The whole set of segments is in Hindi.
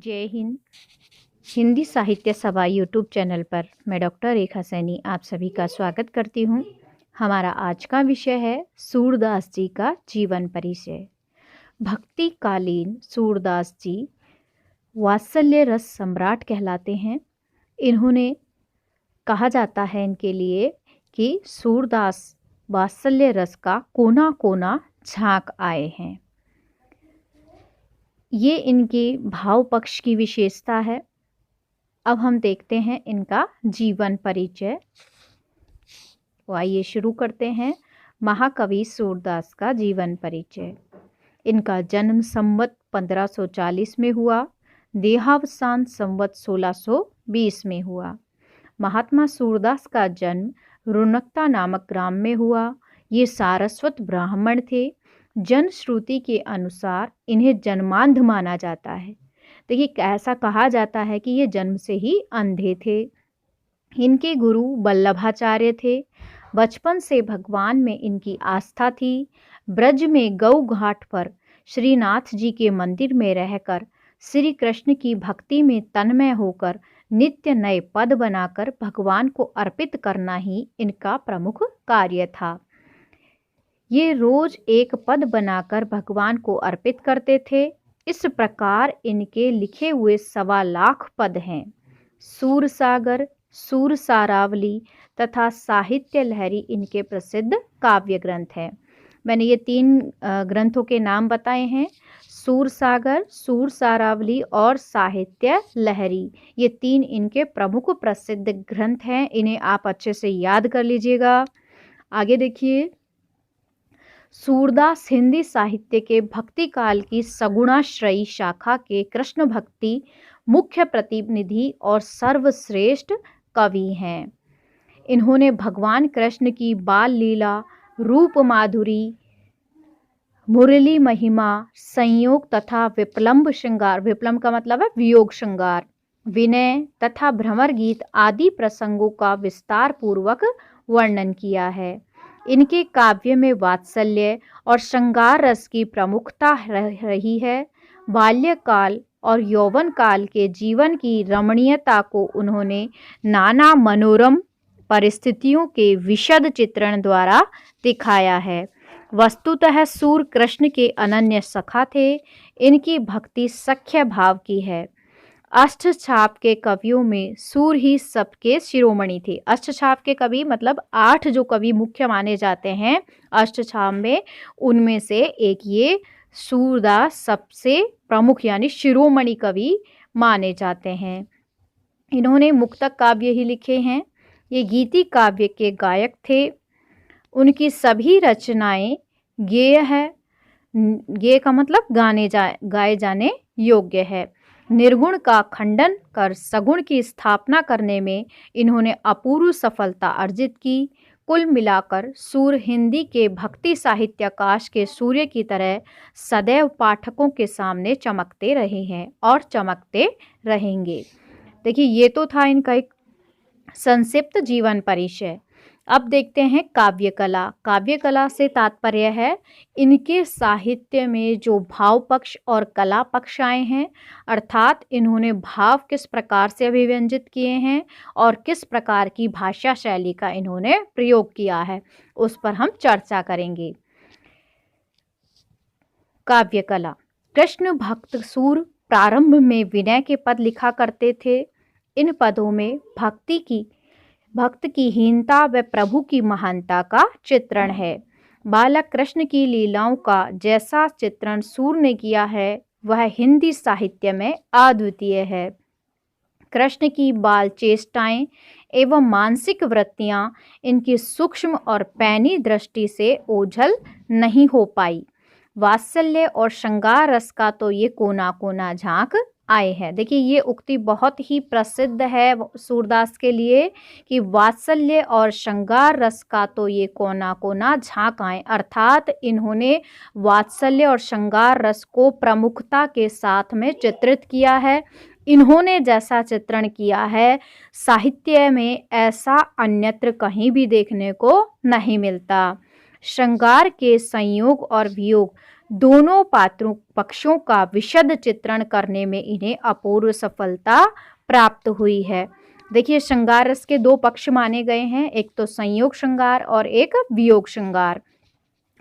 जय हिंद। हिंदी साहित्य सभा यूट्यूब चैनल पर मैं डॉक्टर रेखा सैनी आप सभी का स्वागत करती हूँ। हमारा आज का विषय है सूरदास जी का जीवन परिचय। भक्तिकालीन सूरदास जी वात्सल्य रस सम्राट कहलाते हैं। इन्होंने कहा जाता है इनके लिए कि सूरदास वात्सल्य रस का कोना कोना झांक आए हैं। ये इनके भाव पक्ष की विशेषता है। अब हम देखते हैं इनका जीवन परिचय। तो आइए शुरू करते हैं महाकवि सूरदास का जीवन परिचय। इनका जन्म संवत 1540 में हुआ, देहावसान संवत 1620 में हुआ। महात्मा सूरदास का जन्म रुनकता नामक ग्राम में हुआ। ये सारस्वत ब्राह्मण थे। जनश्रुति के अनुसार इन्हें जन्मांध माना जाता है। देखिए, ऐसा कहा जाता है कि ये जन्म से ही अंधे थे। इनके गुरु वल्लभाचार्य थे। बचपन से भगवान में इनकी आस्था थी। ब्रज में गौ घाट पर श्रीनाथ जी के मंदिर में रहकर श्री कृष्ण की भक्ति में तन्मय होकर नित्य नए पद बनाकर भगवान को अर्पित करना ही इनका प्रमुख कार्य था। ये रोज एक पद बनाकर भगवान को अर्पित करते थे। इस प्रकार इनके लिखे हुए 1.25 लाख पद हैं। सूरसागर, सूरसारावली तथा साहित्य लहरी इनके प्रसिद्ध काव्य ग्रंथ हैं। मैंने ये 3 ग्रंथों के नाम बताए हैं, सूरसागर, सूरसारावली और साहित्य लहरी। ये 3 इनके प्रमुख प्रसिद्ध ग्रंथ हैं। इन्हें आप अच्छे से याद कर लीजिएगा। आगे देखिए, सूरदास हिंदी साहित्य के भक्ति काल की सगुणाश्रयी शाखा के कृष्ण भक्ति मुख्य प्रतिनिधि और सर्वश्रेष्ठ कवि हैं। इन्होंने भगवान कृष्ण की बाल लीला, रूप माधुरी, मुरली महिमा, संयोग तथा विप्लम्ब श्रृंगार, विप्लम्ब का मतलब है वियोग श्रृंगार, विनय तथा भ्रमर गीत आदि प्रसंगों का विस्तार पूर्वक वर्णन किया है। इनके काव्य में वात्सल्य और श्रृंगार रस की प्रमुखता रही है। बाल्यकाल और यौवन काल के जीवन की रमणीयता को उन्होंने नाना मनोरम परिस्थितियों के विशद चित्रण द्वारा दिखाया है। वस्तुतः सूर कृष्ण के अनन्य सखा थे। इनकी भक्ति सख्य भाव की है। अष्टछाप के कवियों में सूर ही सबके शिरोमणि थे। अष्टछाप के कवि मतलब 8 जो कवि मुख्य माने जाते हैं अष्टछाप में, उनमें से एक ये सूरदास सबसे प्रमुख यानी शिरोमणि कवि माने जाते हैं। इन्होंने मुक्तक काव्य ही लिखे हैं। ये गीति काव्य के गायक थे। उनकी सभी रचनाएं गेय है। गेय का मतलब गाए जाने योग्य है। निर्गुण का खंडन कर सगुण की स्थापना करने में इन्होंने अपूर्व सफलता अर्जित की। कुल मिलाकर सूर हिंदी के भक्ति साहित्याकाश के सूर्य की तरह सदैव पाठकों के सामने चमकते रहे हैं और चमकते रहेंगे। देखिए, ये तो था इनका एक संक्षिप्त जीवन परिचय। अब देखते हैं काव्य कला। काव्य कला से तात्पर्य है इनके साहित्य में जो भाव पक्ष और कला पक्ष आए हैं, अर्थात इन्होंने भाव किस प्रकार से अभिव्यंजित किए हैं और किस प्रकार की भाषा शैली का इन्होंने प्रयोग किया है, उस पर हम चर्चा करेंगे। काव्य कला। कृष्ण भक्त सूर प्रारंभ में विनय के पद लिखा करते थे। इन पदों में भक्त की हीनता व प्रभु की महानता का चित्रण है। बालक कृष्ण की लीलाओं का जैसा चित्रण सूर ने किया है वह हिंदी साहित्य में अद्वितीय है। कृष्ण की बाल चेष्टाएं एवं मानसिक वृत्तियां इनकी सूक्ष्म और पैनी दृष्टि से ओझल नहीं हो पाई। वात्सल्य और श्रृंगार रस का तो ये कोना कोना झांक आए हैं। देखिए, ये उक्ति बहुत ही प्रसिद्ध है सूरदास के लिए कि वात्सल्य और श्रृंगार रस का तो ये कोना कोना झांक आए, अर्थात इन्होंने वात्सल्य और श्रृंगार रस को प्रमुखता के साथ में चित्रित किया है। इन्होंने जैसा चित्रण किया है साहित्य में ऐसा अन्यत्र कहीं भी देखने को नहीं मिलता। श्रृंगार के संयोग और वियोग दोनों पात्रों पक्षों का विशद चित्रण करने में इन्हें अपूर्व सफलता प्राप्त हुई है। देखिए, श्रृंगार रस के दो पक्ष माने गए हैं, एक तो संयोग श्रृंगार और एक वियोग श्रृंगार।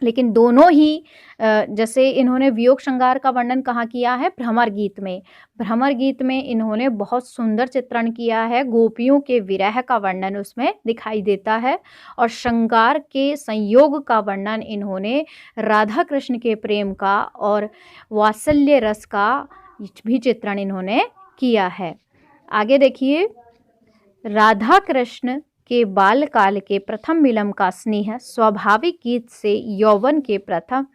लेकिन दोनों ही जैसे इन्होंने वियोग श्रृंगार का वर्णन कहाँ किया है? भ्रमर गीत में। भ्रमर गीत में इन्होंने बहुत सुंदर चित्रण किया है, गोपियों के विरह का वर्णन उसमें दिखाई देता है। और श्रृंगार के संयोग का वर्णन इन्होंने राधा कृष्ण के प्रेम का और वात्सल्य रस का भी चित्रण इन्होंने किया है। आगे देखिए, राधा कृष्ण के बालकाल के प्रथम मिलन का स्नेह स्वाभाविक गीत से यौवन के प्रथम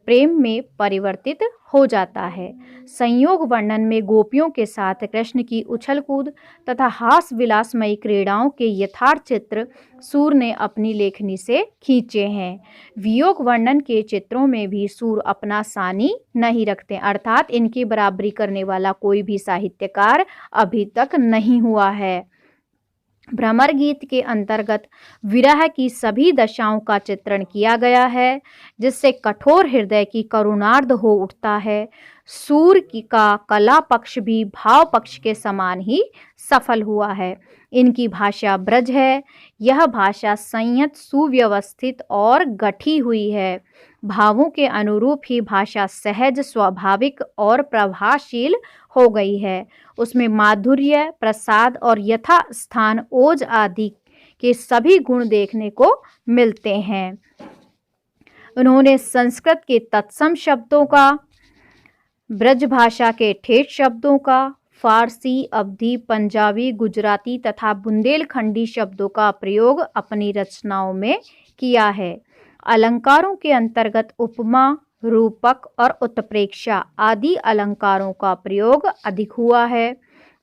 प्रेम में परिवर्तित हो जाता है। संयोग वर्णन में गोपियों के साथ कृष्ण की उछल कूद तथा हास विलासमयी क्रीड़ाओं के यथार्थ चित्र सूर ने अपनी लेखनी से खींचे हैं। वियोग वर्णन के चित्रों में भी सूर अपना सानी नहीं रखते, अर्थात इनकी बराबरी करने वाला कोई भी साहित्यकार अभी तक नहीं हुआ है। भ्रमर गीत के अंतर्गत विरह की सभी दशाओं का चित्रण किया गया है, जिससे कठोर हृदय की करुणार्द्र हो उठता है। सूर का कला पक्ष भी भाव पक्ष के समान ही सफल हुआ है। इनकी भाषा ब्रज है। यह भाषा संयत, सुव्यवस्थित और गठी हुई है। भावों के अनुरूप ही भाषा सहज, स्वाभाविक और प्रभावशील हो गई है। उसमें माधुर्य, प्रसाद और यथा स्थान ओज आदि के सभी गुण देखने को मिलते हैं। उन्होंने संस्कृत के तत्सम शब्दों का, ब्रज भाषा के ठेठ शब्दों का, फारसी, अवधी, पंजाबी, गुजराती तथा बुंदेलखंडी शब्दों का प्रयोग अपनी रचनाओं में किया है। अलंकारों के अंतर्गत उपमा, रूपक और उत्प्रेक्षा आदि अलंकारों का प्रयोग अधिक हुआ है।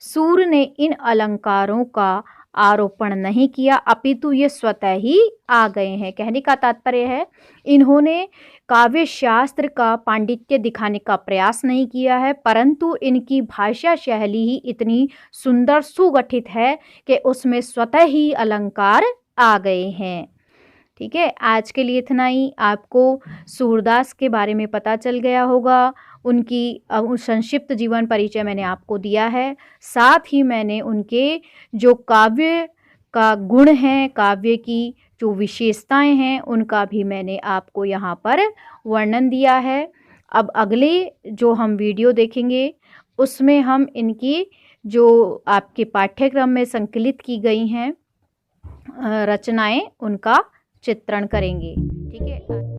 सूर ने इन अलंकारों का आरोपण नहीं किया, अपितु ये स्वतः ही आ गए हैं। कहने का तात्पर्य है, इन्होंने काव्य शास्त्र का पांडित्य दिखाने का प्रयास नहीं किया है, परंतु इनकी भाषा शैली ही इतनी सुंदर, सुगठित है कि उसमें स्वतः ही अलंकार आ गए हैं। ठीक है, आज के लिए इतना ही। आपको सूरदास के बारे में पता चल गया होगा। उनकी संक्षिप्त जीवन परिचय मैंने आपको दिया है। साथ ही मैंने उनके जो काव्य का गुण है, काव्य की जो विशेषताएं हैं, उनका भी मैंने आपको यहाँ पर वर्णन दिया है। अब अगले जो हम वीडियो देखेंगे उसमें हम इनकी जो आपके पाठ्यक्रम में संकलित की गई हैं रचनाएं, उनका चित्रण करेंगे। ठीक है।